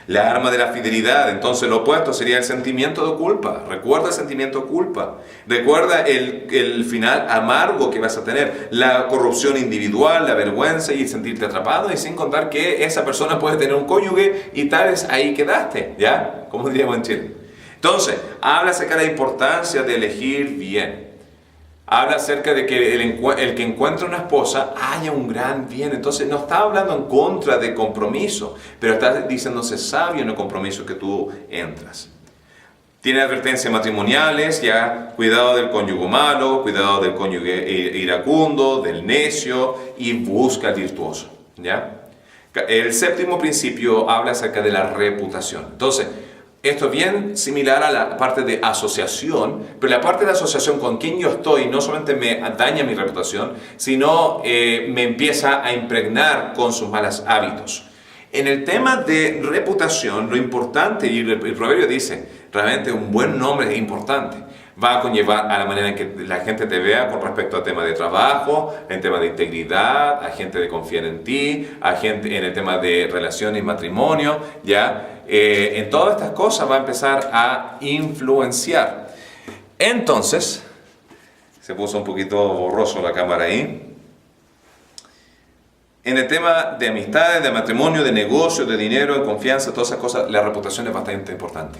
La arma de la fidelidad, entonces lo opuesto sería el sentimiento de culpa. Recuerda el sentimiento de culpa. Recuerda el final amargo que vas a tener. La corrupción individual, la vergüenza y sentirte atrapado. Y sin contar que esa persona puede tener un cónyuge y tal vez ahí quedaste. ¿Ya? Como diríamos en Chile. Entonces, habla acerca de la importancia de elegir bien. Habla acerca de que el que encuentra una esposa haya un gran bien. Entonces no está hablando en contra de compromiso, pero está diciéndose sabio en el compromiso que tú entras. Tiene advertencias matrimoniales, ya cuidado del cónyuge malo, cuidado del cónyuge iracundo, del necio y busca el virtuoso. ¿Ya? El séptimo principio habla acerca de la reputación. Entonces, esto es bien similar a la parte de asociación, pero la parte de asociación con quien yo estoy no solamente me daña mi reputación, sino me empieza a impregnar con sus malos hábitos. En el tema de reputación, lo importante, y el proverbio dice, realmente un buen nombre es importante. Va a conllevar a la manera en que la gente te vea con respecto al tema de trabajo, en tema de integridad, a gente de confiar en ti, a gente en el tema de relaciones y matrimonio, ¿ya? En todas estas cosas va a empezar a influenciar. Entonces, se puso un poquito borroso la cámara ahí. En el tema de amistades, de matrimonio, de negocio, de dinero, de confianza, todas esas cosas, la reputación es bastante importante.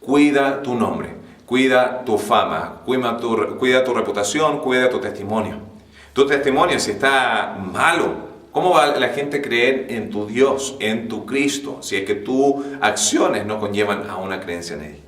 Cuida tu nombre, cuida tu fama, cuida tu reputación, cuida tu testimonio. Tu testimonio, si está malo, ¿cómo va la gente a creer en tu Dios, en tu Cristo, si es que tus acciones no conllevan a una creencia en Él?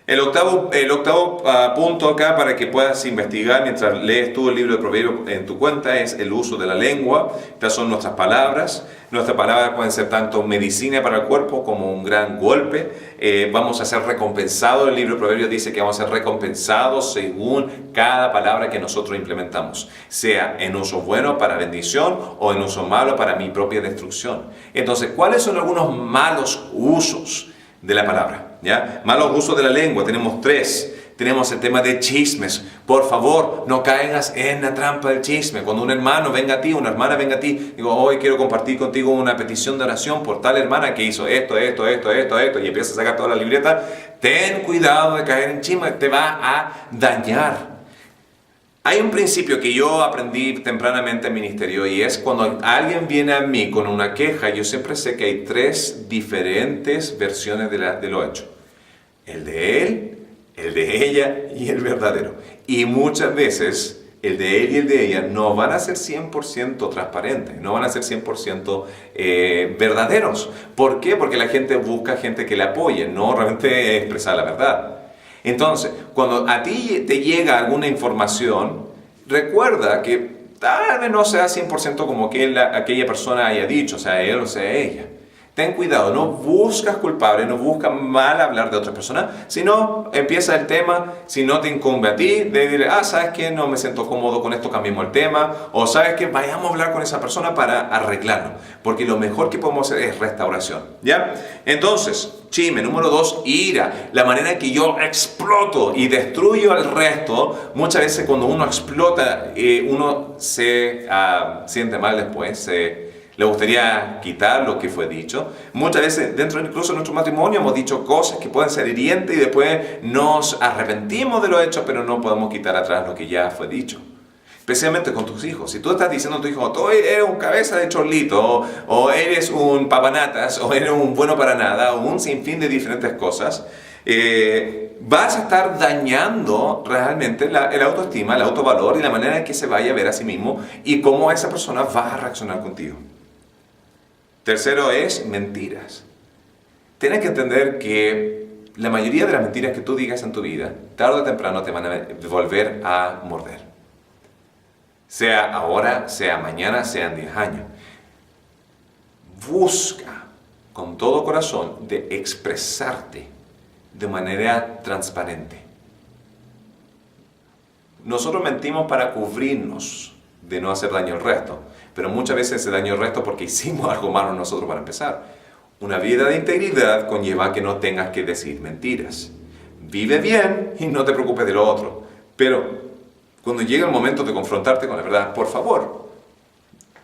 El octavo punto acá para que puedas investigar mientras lees tú el libro de Proverbios en tu cuenta es el uso de la lengua. Estas son nuestras palabras. Nuestras palabras pueden ser tanto medicina para el cuerpo como un gran golpe. Vamos a ser recompensados. El libro de Proverbios dice que vamos a ser recompensados según cada palabra que nosotros implementamos, sea en uso bueno para bendición o en uso malo para mi propia destrucción. Entonces, ¿cuáles son algunos malos usos de la palabra? ¿Ya? Malos usos de la lengua, tenemos 3. Tenemos el tema de chismes. Por favor, no caigas en la trampa del chisme. Cuando un hermano venga a ti, una hermana venga a ti, digo, hoy quiero compartir contigo una petición de oración por tal hermana que hizo esto, y empieza a sacar toda la libreta. Ten cuidado de caer en chisme, te va a dañar. Hay un principio que yo aprendí tempranamente en ministerio y es cuando alguien viene a mí con una queja, yo siempre sé que hay 3 diferentes versiones de lo hecho. El de él, el de ella y el verdadero. Y muchas veces el de él y el de ella no van a ser 100% transparentes, no van a ser 100% verdaderos. ¿Por qué? Porque la gente busca gente que le apoye, no realmente expresar la verdad. Entonces, cuando a ti te llega alguna información, recuerda que tal vez no sea 100% como que aquella persona haya dicho, sea él o sea ella. Ten cuidado, no buscas culpable, no buscas mal hablar de otra persona, sino empieza el tema, si no te incumbe a ti, de decir, ¿sabes qué? No me siento cómodo con esto, cambiemos el tema, o ¿sabes qué? Vayamos a hablar con esa persona para arreglarlo, porque lo mejor que podemos hacer es restauración, ¿ya? Entonces, chisme, número 2, ira, la manera en que yo exploto y destruyo al resto. Muchas veces cuando uno explota, uno se siente mal después, le gustaría quitar lo que fue dicho. Muchas veces, dentro incluso de nuestro matrimonio, hemos dicho cosas que pueden ser hirientes y después nos arrepentimos de lo hecho, pero no podemos quitar atrás lo que ya fue dicho. Especialmente con tus hijos. Si tú estás diciendo a tu hijo, tú eres un cabeza de chorlito, o eres un papanatas, o eres un bueno para nada, o un sinfín de diferentes cosas, vas a estar dañando realmente la autoestima, el autovalor y la manera en que se vaya a ver a sí mismo y cómo esa persona va a reaccionar contigo. Tercero es mentiras. Tienes que entender que la mayoría de las mentiras que tú digas en tu vida, tarde o temprano te van a volver a morder. Sea ahora, sea mañana, sea en 10 años. Busca con todo corazón de expresarte de manera transparente. Nosotros mentimos para cubrirnos de no hacer daño al resto, pero muchas veces se daño al resto porque hicimos algo malo nosotros para empezar. Una vida de integridad conlleva que no tengas que decir mentiras. Vive bien y no te preocupes de lo otro. Pero cuando llega el momento de confrontarte con la verdad, por favor,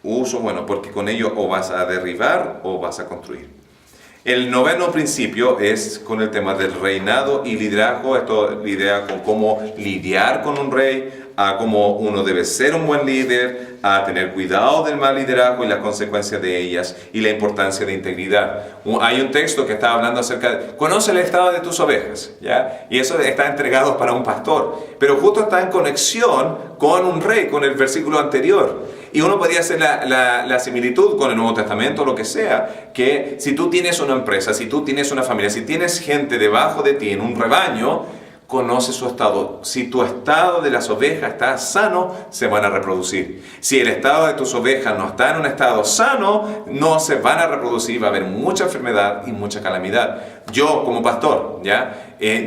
uso bueno, porque con ello o vas a derribar o vas a construir. El noveno principio es con el tema del reinado y liderazgo. Esto lidia con cómo lidiar con un rey, a cómo uno debe ser un buen líder, a tener cuidado del mal liderazgo y las consecuencias de ellas y la importancia de integridad. Hay un texto que está hablando acerca de, conoce el estado de tus ovejas, ¿ya? Y eso está entregado para un pastor, pero justo está en conexión con un rey, con el versículo anterior. Y uno podría hacer la similitud con el Nuevo Testamento, lo que sea, que si tú tienes una empresa, si tú tienes una familia, si tienes gente debajo de ti en un rebaño, conoce su estado. Si tu estado de las ovejas está sano, se van a reproducir. Si el estado de tus ovejas no está en un estado sano, no se van a reproducir, va a haber mucha enfermedad y mucha calamidad. Yo, como pastor,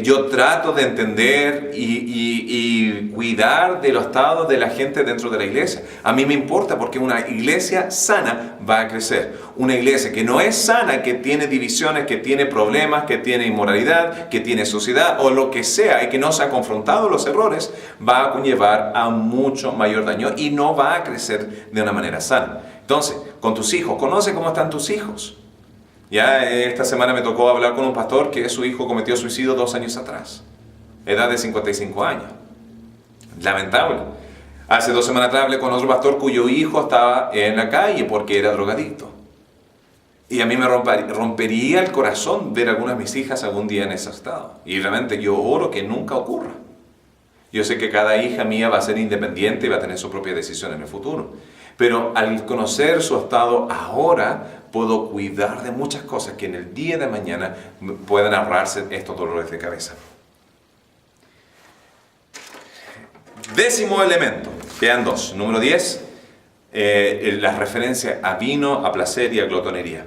yo trato de entender y cuidar de los estados de la gente dentro de la iglesia. A mí me importa porque una iglesia sana va a crecer. Una iglesia que no es sana, que tiene divisiones, que tiene problemas, que tiene inmoralidad, que tiene suciedad o lo que sea y que no se ha confrontado los errores, va a conllevar a mucho mayor daño y no va a crecer de una manera sana. Entonces, con tus hijos, conoce cómo están tus hijos. Ya esta semana me tocó hablar con un pastor que su hijo cometió suicidio 2 años atrás, edad de 55 años. Lamentable. Hace 2 semanas atrás hablé con otro pastor cuyo hijo estaba en la calle porque era drogadicto. Y a mí me rompería el corazón ver a algunas de mis hijas algún día en ese estado. Y realmente yo oro que nunca ocurra. Yo sé que cada hija mía va a ser independiente y va a tener su propia decisión en el futuro. Pero al conocer su estado ahora, puedo cuidar de muchas cosas que en el día de mañana puedan ahorrarse estos dolores de cabeza. 10º elemento, quedan 2. Número 10, la referencia a vino, a placer y a glotonería.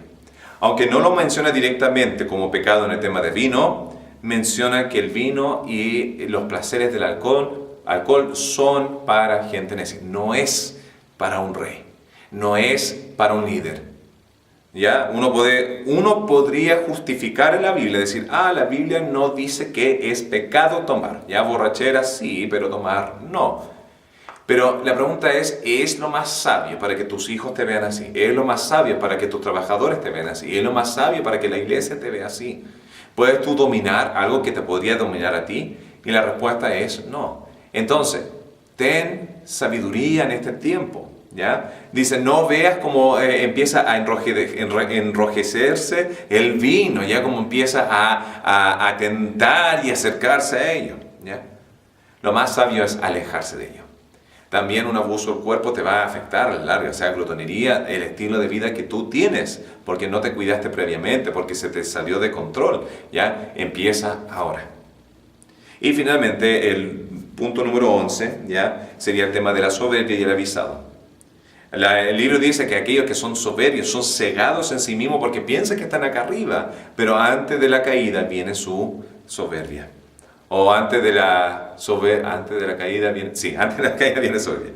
Aunque no lo menciona directamente como pecado en el tema de vino, menciona que el vino y los placeres del alcohol son para gente necia. No es para un rey, no es para un líder. ¿Ya? Uno podría justificar en la Biblia, decir, la Biblia no dice que es pecado tomar. Ya borrachera sí, pero tomar no. Pero la pregunta ¿es lo más sabio para que tus hijos te vean así? ¿Es lo más sabio para que tus trabajadores te vean así? ¿Es lo más sabio para que la iglesia te vea así? ¿Puedes tú dominar algo que te podría dominar a ti? Y la respuesta es no. Entonces, ten sabiduría en este tiempo. ¿Ya? Dice, no veas cómo empieza a enrojecerse el vino, ya como empieza a tentar y acercarse a ello. ¿Ya? Lo más sabio es alejarse de ello. También un abuso del cuerpo te va a afectar a la larga, o sea, glotonería, el estilo de vida que tú tienes, porque no te cuidaste previamente, porque se te salió de control. ¿Ya? Empieza ahora. Y finalmente, el punto número 11, ¿ya? Sería el tema de la soberbia y el avisado. El libro dice que aquellos que son soberbios son cegados en sí mismos porque piensan que están acá arriba, pero antes de la caída viene su soberbia. O antes de la caída viene soberbia.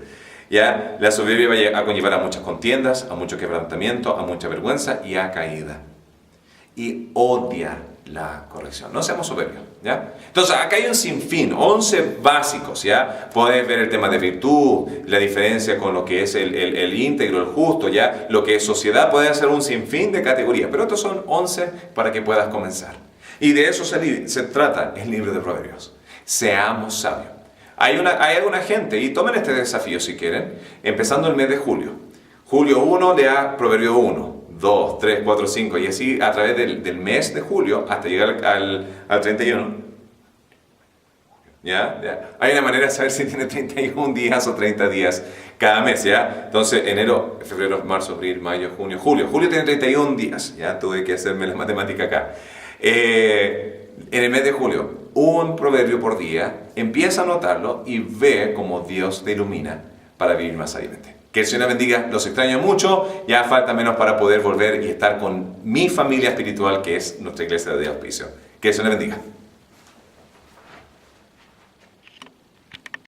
¿Ya? La soberbia va a conllevar a muchas contiendas, a mucho quebrantamiento, a mucha vergüenza y a caída. Y odia la corrección. No seamos soberbios, ¿ya? Entonces, acá hay un sinfín, 11 básicos, ¿ya? Puedes ver el tema de virtud, la diferencia con lo que es el íntegro, el justo, ¿ya? Lo que es sociedad, puede ser un sinfín de categorías, pero estos son 11 para que puedas comenzar. Y de eso se trata el libro de Proverbios. Seamos sabios. Hay alguna gente, y tomen este desafío si quieren, empezando el mes de julio. Julio 1, lea Proverbio 1. 2, 3, 4, 5 y así a través del mes de julio hasta llegar al 31. ¿Ya? Hay una manera de saber si tiene 31 días o 30 días cada mes, ¿ya? Entonces, enero, febrero, marzo, abril, mayo, junio, julio. Julio tiene 31 días, ¿ya? Tuve que hacerme la matemática acá. En el mes de julio, un proverbio por día, empieza a anotarlo y ve cómo Dios te ilumina para vivir más sabiamente. Que el Señor bendiga, los extraño mucho, ya falta menos para poder volver y estar con mi familia espiritual que es nuestra iglesia de auspicio. Que el Señor bendiga.